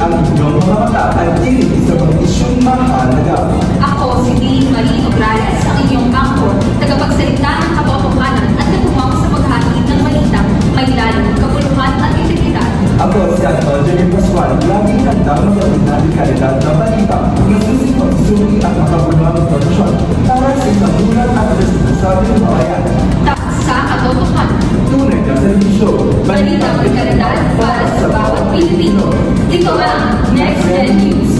ang inyong mga mata at tinig sa mga isyong mahalaga. Ako si Dean Marie Nograles, ang inyong angkor, tagapagsalita ng katotohanan at katuwang sa paghatid ng balitang may lalim, kabuluhan at integridad. Ako si Atol Jenny Pascual, laging handang magawin natin kalidad na balita na susipag-suri at makabuluhan ng produksyon para sa isang ulat at responsabi ng bayan. Sa katotohanan, tunay na servisyo, balita may kalidad para sa bawat Pilipino. Ito ang Next Gen News.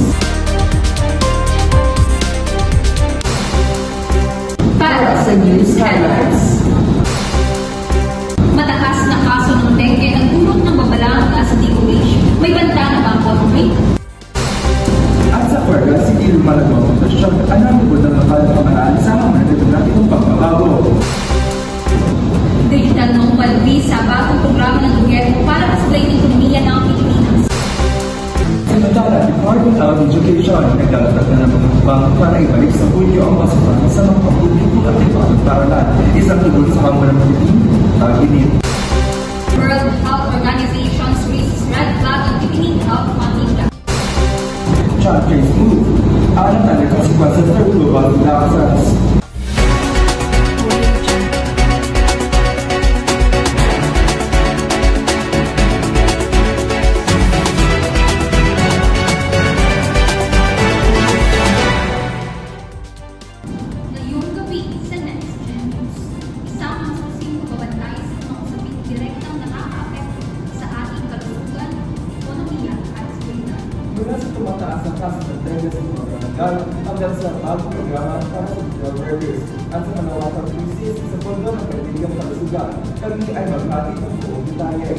Para sa news headlines. Matakas na kaso ng dengue ang dulot ng babala sa DOH. May banta na ba ang photo rate? At sa Puerto City, lumalagong kontrasyon at anong ng lokal na pamaraan sa mga demokratikong pagbabago. Digital ng palbi sa bagong programa ng gobyerno para masablay ng ekonomiya ng Pilipinas. Samantala, Department of Education nagdalagat na ng mga hubang para ibalik sa Hulyo ang pasukan sa mga pampubliko at ibang paralan. Isang tugon sa Kamara ng Pilipinas, Taginit. World Health Organization's raises red flag on Philippine health funding gap. John James Move, alam na nagkasipan sa third global collapse. Tumataas ang kaso ng dengue sa mga barangay hanggang sa bagong programa para sa medical workers at sa malawakang krisis sa pondo ng kaibigang kalusugan. Kami ay maghatid ng buong detalye.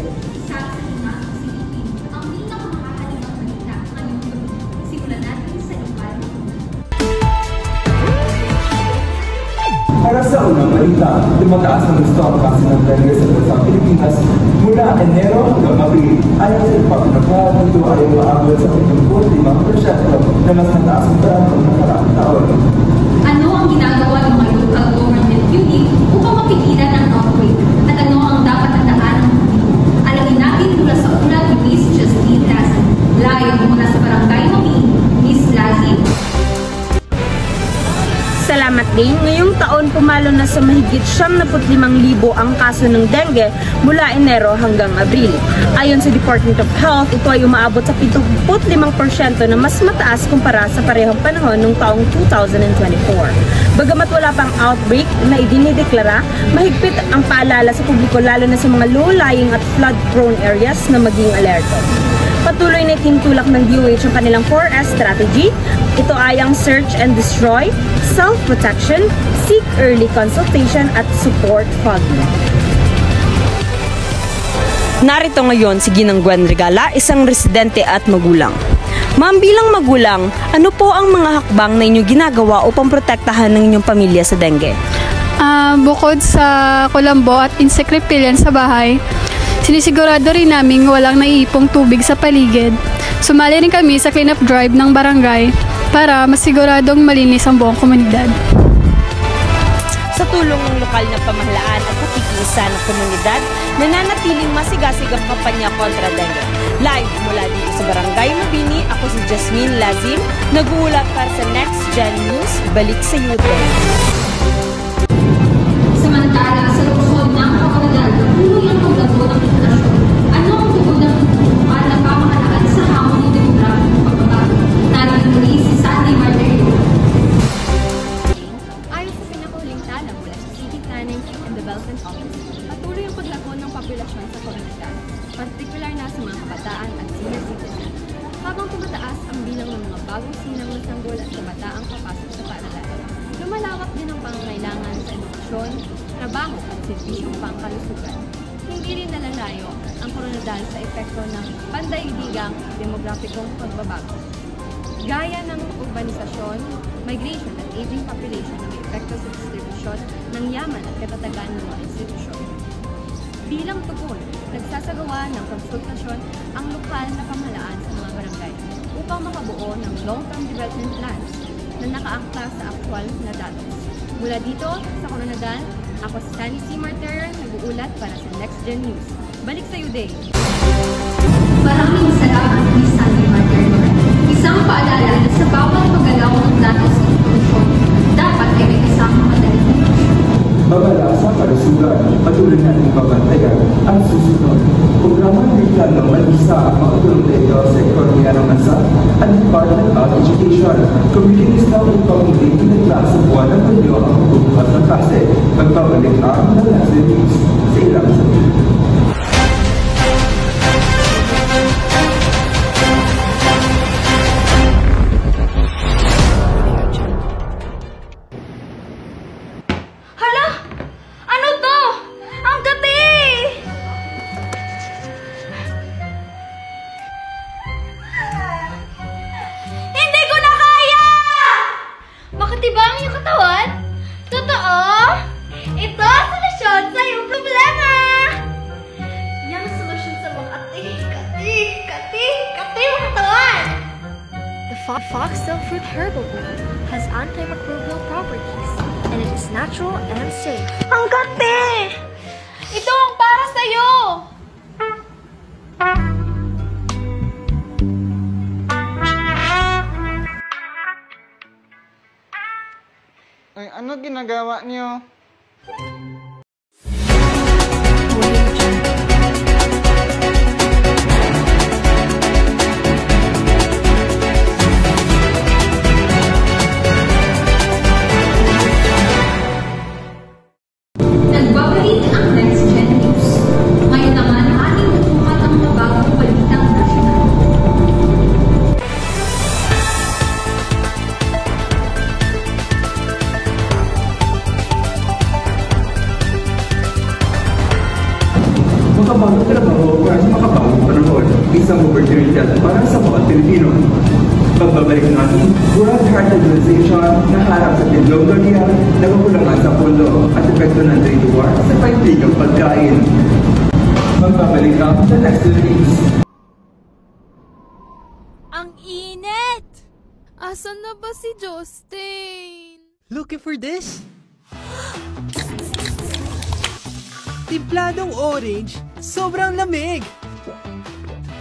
Sa salita ng Silipin, ang pinakamahalagang balita ngayong gabi. Simulan natin sa lokal. Para sa unang balita, tumataas ang gusto ang kaso ng dengue sa bansang Pilipinas mula Enero hanggang Abril. Ayon sa Department of Health, ito ay umaabot sa 75% na mas mataas ang parang ng nakaraang taon. Ano ang ginagawa ng mga local government unit upang mapigilan ang outbreak? At ano ang dapat tandaan ng publiko? Alamin natin mula sa ulat ni Miss Justine Lazim. Live mula sa Barangay Mami, Miss Lazim. Salamat din, ngayong taon pumalo na sa mahigit 75,000 ang kaso ng dengue mula Enero hanggang Abril. Ayon sa Department of Health, ito ay umaabot sa 75% na mas mataas kumpara sa parehong panahon noong taong 2024. Bagamat wala pang outbreak na idinideklara, mahigpit ang paalala sa publiko lalo na sa mga low-lying at flood-prone areas na maging alerto. Patuloy na itinutulak ng DOH ang kanilang 4S strategy. Ito ay ang search and destroy, self-protection, seek early consultation at support fogging. Narito ngayon si Ginang Gwen Regala, isang residente at magulang. Ma'am, bilang magulang, ano po ang mga hakbang na inyong ginagawa upang protektahan ng inyong pamilya sa dengue? Bukod sa kulambo at insect repellent sa bahay, sinisigurado rin namin walang naiipong tubig sa paligid. Sumali rin kami sa cleanup drive ng barangay para masiguradong malinis ang buong komunidad. Sa tulong ng lokal na pamahalaan at pakikiisa ng komunidad, nananatiling masigasig ang kampanya kontra dengue. Live mula dito sa Barangay Mabini, ako si Jasmine Lazim, nag-uulat para sa Next Gen News. Balik sa YouTube. Samantala, sa lungsod ng Kapangalan, tuloy ang paglago ng inflasyon. Ano ang tugon ng lokal na pamahalaan sa hamon ng demographic pagbabago? Narito muli si Sandy Martero. Ayon sa pinakuling tala mula sa City Planning and Development Office, patuloy ang paglago ng populasyon sa komunidad, partikular na sa mga kabataan at senior citizen. Habang tumataas ang bilang ng mga bagong sinang na sanggol at kabataang papasok sa paaralan, lumalawak din ang pangangailangan sa edukasyon, trabaho at serbisyong pangkalusugan. Hindi rin nalalayo ang komunidad sa epekto ng pandaigdigang demograpikong pagbabago, gaya ng urbanisasyon, migration at aging population na may epekto sa distribusyon ng yaman at katatagan ng mga institusyon. Bilang tugon, nagsasagawa ng konsultasyon ang lokal na pamahalaan sa mga barangay upang makabuo ng long-term development plans na nakaangkla sa aktwal na datos. Mula dito, sa Coronadal, ako si Sunny C. Martero, nag-uulat para sa Next Gen News. Balik sa iyo, Day! Maraming salamat, Miss Sandy Martero. patuloy natin babantayan ang susunod. Programa ng plano mag-isa ang makatulong na ito sa ekonomiya ng bansa at Department of Education. Communities na upang hindi pinaglaan sa buwan ng banyo ang pagbubukas ng klase. Magbabalik ang Nalasin News sa ilang sabihin. Makatibang yung katawan? Totoo? Ito ang solusyon sa iyong problema! Yan ang solusyon sa mga kati yung katawan! The Foxtail Fruit Herbal Blend has antimicrobial properties and it is natural and safe. Ang kati! Ito ang para sa'yo! Ay, ano ginagawa niyo? Nagbabalik ang Next Gen News. Ngayon naman, ating tutukan ang mga bagong balitang nasyonal. Makabagong trabaho para sa makabagong panahon, isang oportunidad para sa mga Pilipino. Pagbabalik natin, World Heart Organization na harap sa Pindongalia, nagkukulangan sa pondo at epekto ng trade war sa paigtigang pagkain. Magbabalik ang sa Next News. Ang init! Asan na ba si Justin? Looking for this? Timpladong orange, sobrang lamig!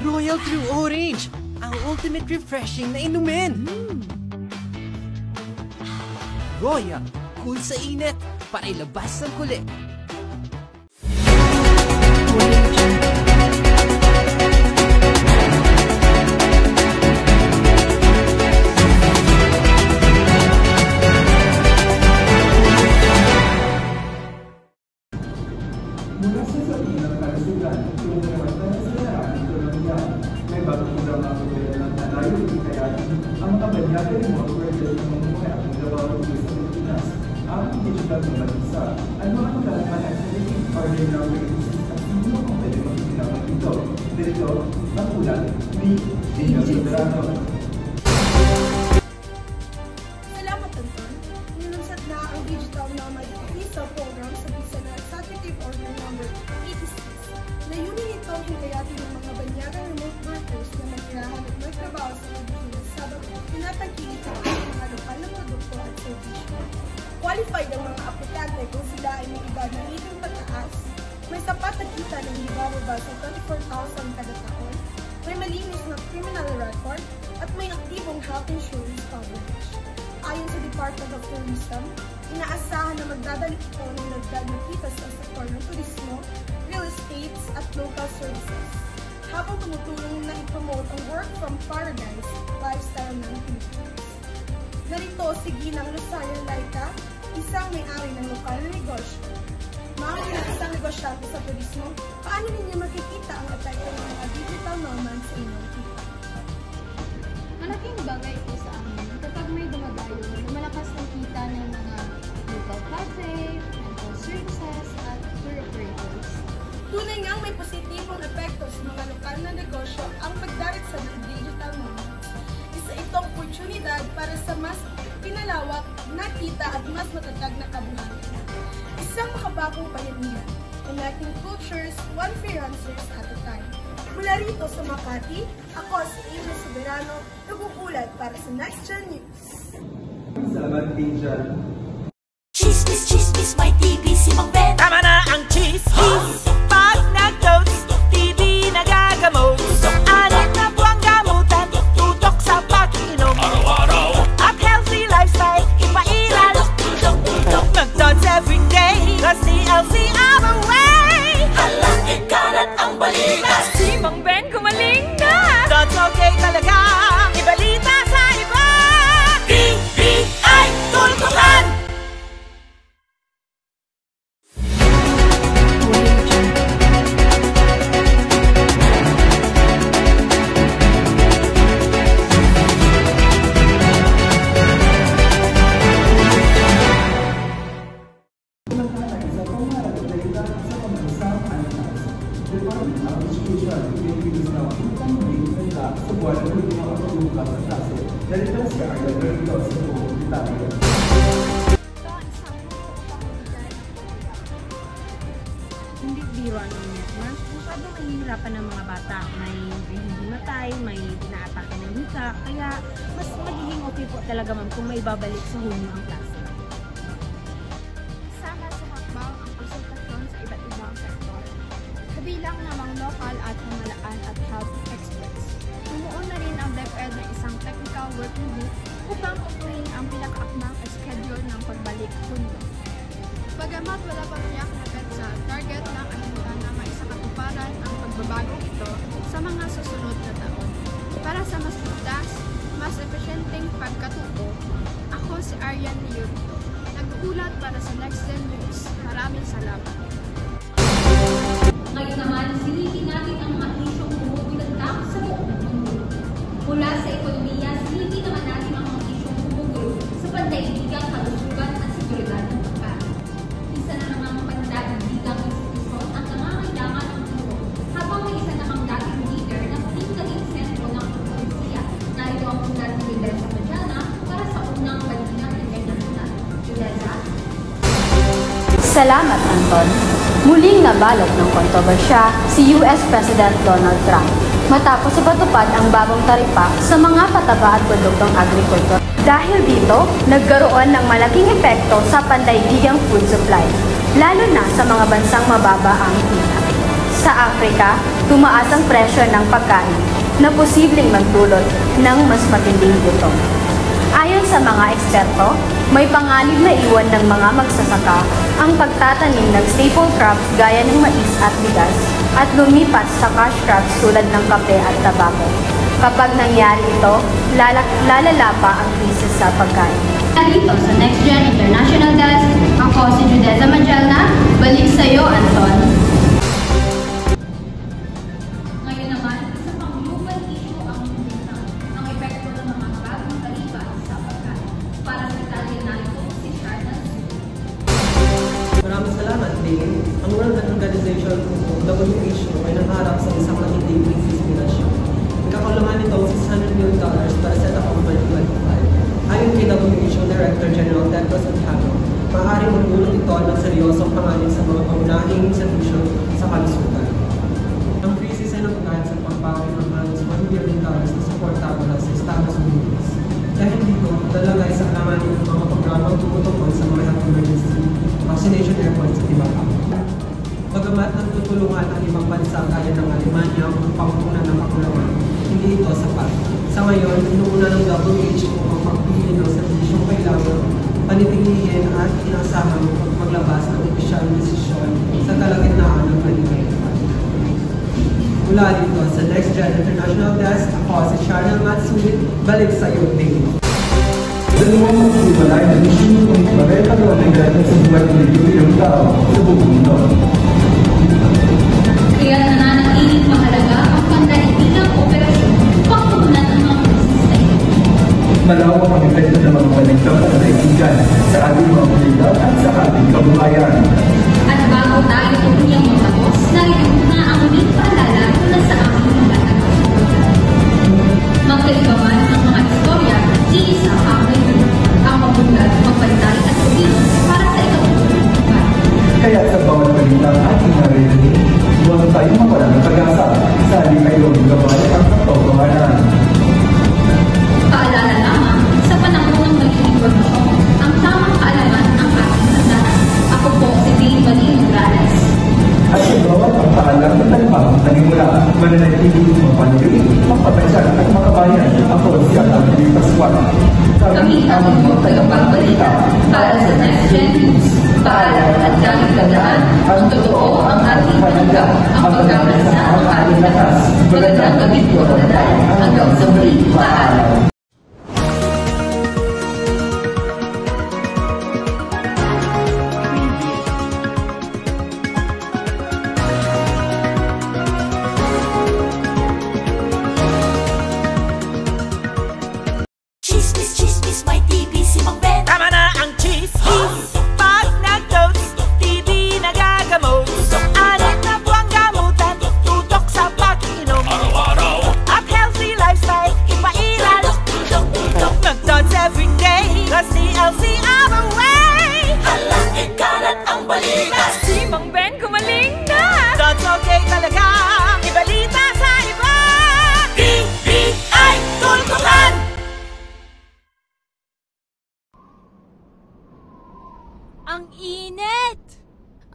Royal True Orange, ang ultimate refreshing na inumin! Royal, cool sa init, para ilabas ang kulit. Mula sa sabihin ng kalusugan, tumulungan na sa laraan ng ekonomiya. May bagong programa ang gobyerno ng Tanayo ikayatin ang mga banyaga ng mga pwede ng mamumuhay at magawa ng sa Pilipinas. Ang digital ng mag-isa ay mga kalamanan sa living partner ng services at sino ang pwede magpinawag ito. Dito, nakulat ni Dino Soberano. Salamat, Anton. Nilunsad na ang Digital Nomad Visa Program sa Visa na Executive Order Number 86. Layunin itong hikayatin ng mga banyagang remote workers na magtirahan at magtrabaho sa Pilipinas sabang tinatangkilik ang mga lokal na produkto at servisyo. Qualified ang mga aplikante kung sila ay may edad na 18 pataas, may sapat na kita na hindi bababa sa 24,000 kada taon, may malinis na criminal record, at may aktibong health insurance coverage. Ayon sa Department of Tourism, inaasahan na magdadalik ito ng dagdag na kita sa sektor ng turismo, real estate at local services, habang tumutulong na i-promote ang work from paradise lifestyle ng Pilipinas. Narito si Ginang Rosario Laika, isang may-ari ng lokal na negosyo. Mga isang negosyante sa turismo, paano ninyo makikita ang epekto ng mga digital nomads sa inyong kita? Malaking bagay ito sa amin kapag may dumadayo na malakas ng kita ng mga local cafe, rental services, at tour operators. Tunay ngang may positibong epekto sa mga lokal na negosyo ang pagdaritsa ng digital nomads. Isa itong oportunidad para sa mas pinalawak na kita at mas matatag na kabuhayan. Isang makabagong payanihan, connecting cultures, one freelancers at a time. Mula rito sa Makati, ako si Dino Soberano, nagkukulat para sa Next Gen News. Salamat, Angel. Chismis, chismis, may TV si Mang Ben. Tama na ang chismis! Pag nag-toast, TV nagagamot. Anak na buwang gamutan, tutok sa pag-inom. Araw-araw at healthy lifestyle, ipairal. Mag-tots everyday, kasi LC I'm aware. buwan ang hindi makapagbukas sa klase. Narito si Aryan Narito sa buong Italia. Hindi biro ano niya. Masyadong nahihirapan ng mga bata. May hindi matay, may pinaatake ng hika. Kaya mas magiging okay po talaga ma'am kung may babalik sa home ang klase. Sama sa hakbang ang konsultasyon sa iba't ibang sektor. Kabilang namang lokal at pamahalaan at health experts. Tumuon na rin ang DepEd ng isang technical working group upang tutuin ang pinakaakmang schedule ng pagbalik mundo. Bagamat wala pa tiyak na petsa, target ng ahensya na maisakatuparan ang pagbabagong ito sa mga susunod na taon. Para sa mas ligtas, mas efficienteng pagkatuto, ako si Aryan Liurito, nag-uulat para sa Next Gen News. Maraming salamat. Ngayon naman, silipin natin ang mga isyong bumubulantak sa buong mundo. Mula sa ekonomiya, silipin naman natin ang mga isyong bumubulo sa pandaigdigang kalusugan at seguridad ng pagkain. Isa na namang pandaigdigang institusyon ang nangangailangan ng tulong, habang may isa namang dating leader na muling naging sentro ng pagkakulisiya. Narito ang ulat ni Judeza Majana para sa unang Balita International. Judeza? Salamat, Anton. Muling nabalot ng kontrobersya si US President Donald Trump matapos ipatupad ang bagong taripa sa mga pataba at produktong agrikultur. Dahil dito, nagkaroon ng malaking epekto sa pandaigdigang food supply, lalo na sa mga bansang mababa ang kita. Sa Afrika, tumaas ang presyo ng pagkain na posibleng magdulot ng mas matinding gutom. Ayon sa mga eksperto, may panganib na iwan ng mga magsasaka ang pagtatanim ng staple crops gaya ng mais at bigas at lumipat sa cash crops tulad ng kape at tabako. Kapag nangyari ito, lalala pa ang krisis sa pagkain. Dito sa Next Gen International Desk, ako si Judeza Majana. Balik sa iyo, Anton. Ngayon naman, isa pang global issue ang epekto ng mga bagong taripa sa pagkain. Para sa detalye narito, si Charles. Maraming salamat, Dane. Ang World Health Organization o WHO ay nakaharap sa isang matinding krisis pinasyon. Nagkakalangan nito ng $600 million para sa taong 2025. Ayon kay WHO Director General Tedros Adhanom, maaaring magdulot ito ng seryosong panganib sa mga pangunahing institusyon sa kalusugan. Ang krisis ay nagdahil sa pagbawi ng halos $1 billion na suporta mula sa Estados Unidos. Dahil dito, lalagay sa alanganin ng mga programang tumutukoy sa mga health emergency vaccination efforts sa ibang Africa. Bagamat nagtutulungan ang ibang bansa gaya ng Alemanya ang panguna ng kakulangan, hindi ito sapat. Sa ngayon, inuuna ng WHO ang pagpili ng serbisyong kailangan, panitingihin at inasahang maglabas ng opisyal desisyon sa kalagitnaan ng 2025. Mula dito sa Next Gen International Desk, ako si Charnel Matsuit. Balik sa iyo, Dane. Dalawang magsibalay na issue kung magkakaroon ng dahil sa buhay ng libreng tao sa buong mundo. Kaya nananatiling mahalaga ang pandaigdigang operasyon upang tugunan ang mga krisis na ito. Malawak ang epekto ng mga baliktang pandaigdigan sa ating mga komunidad at sa ating kabuhayan. At bago tayo tuluyang magtapos, narito na ang ulit paalala mula sa aming mga tagapagsalita. Magkaiba man ang mga istorya, iisa ang mayroon. Ang mabulag, magbantay at umilos para sa ikatulong ng bayan. Kaya sa bawat balitang ating naririnig, huwag tayong mawala ng pag-asa sa halip ay huwag gabay ang katotohanan. Paalala lamang, sa panahon ng magiging informasyon, ang tamang kaalaman ang ating tandaan. Ako po si Dane Balino Morales. At sa bawat pagpaalam ng talipang nanimula, mananatiling mapanagin, magpapensyan at makabayan. Ako si Anthony Pascual. Kami ang mga tagapagbalita para sa Next Gen News. Paalala at gamit tandaan, ang totoo ang ating halaga, ang pagkakalasa ang ating lakas. Magandang gabi po, tandaan, hanggang sa muli, paalala. Tama na ang chismis pag nag-toast, TV nagagamot. Anin na buwang gamutan, tutok sa pag-inom. At healthy lifestyle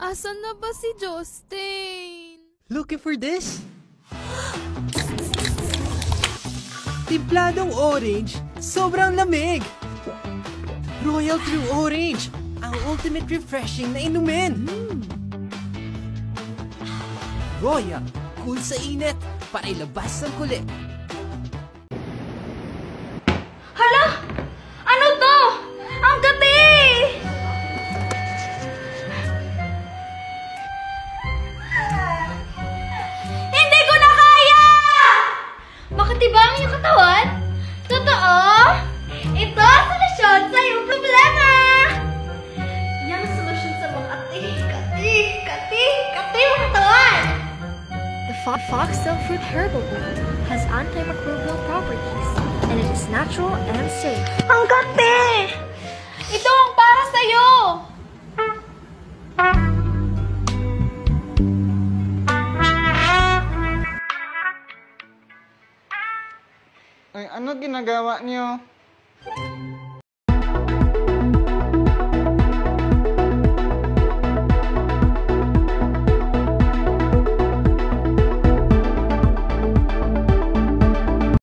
Asan na ba si Justin? Looking for this? Timpladong orange, sobrang lamig! Royal True Orange, ang ultimate refreshing na inumin! Royal, cool sa init, para ilabas ang kulit. Hala! Ano to? Ang gati! Hindi ko na kaya! Makatiba ang iyong katawan? Totoo? Ito ang solusyon sa iyong problema! Yan ang solusyon sa mga kati ang katawan! The Foxtail Fruit Herbal Oil has antimicrobial properties, and it is natural and safe. Ang gati! Ito ang para sa'yo! Ay, ano ginagawa niyo?